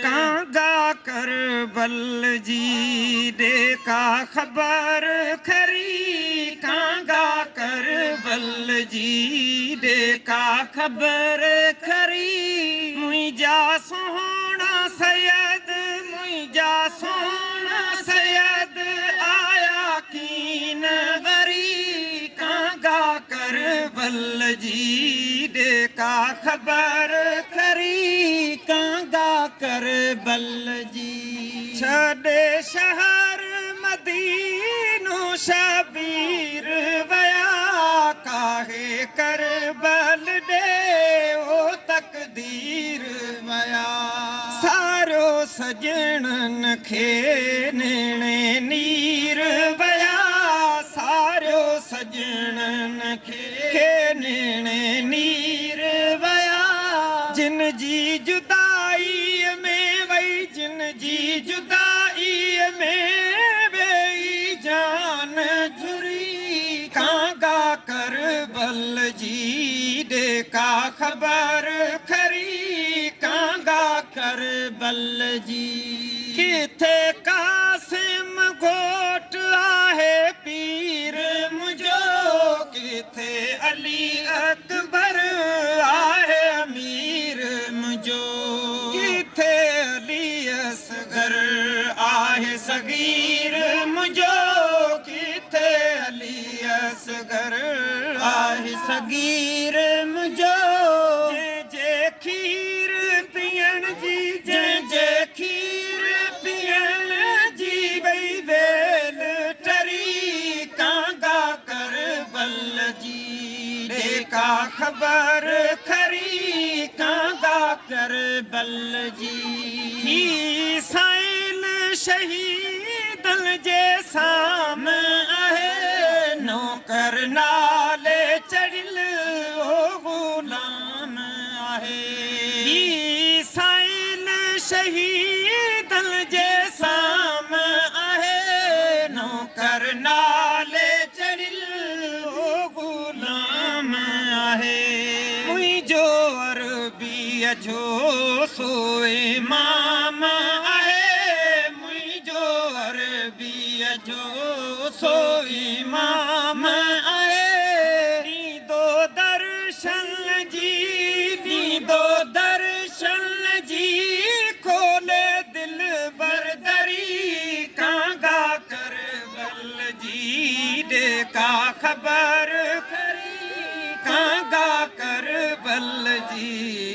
कांगा कर बल जी देखा खबर खरी कांगा कर बल जी देखा खबर खरी मुझा सोहना सैयद मुझा सोहना सैयद आया कीन गरी कांगा कर बल जी देखा खबर खरी कांगा कर बल जी छड़े शहर मदीनो शबीर वया काहे कर बल दे ओ तकदीर वया सारो सजणन खे नेणे नीर वया सारो सजणन खे नेणे नीर वया जिन जी जुदाई में वई जिन जी जुदाई में वेई जान झुरी कांगा कर बल जी देखा खबर खरी कांगा कर बल जी किथे कासिम घोट आहे पीर मुझो किथे अली अकबर आहे अमीर मुझो किथे अली असगर आहे सगीर मुझो किथे अली असगर आहे सगीर मुझो जे खीर पियण जी जे खीर पियण जी वई वेल टरी कांगा कर बल जी देखा खबर खरी कांगा कर बल जी ही साइल शहीदन जे साम आहे नौकर नाले चढ़िल ओ गुलाम आहे ही साइल शहीदन जे साम आहे नौकर नाले चढ़िल ओ गुलाम आहे मुझो अरबी जो सो इमाम आहे मुझो अरबी जो सो इमाम आहे दीदो दर्शन जी खोले दिल बरदरी कांगा कर बल जी देखा खबर खरी कांगा कर बल जी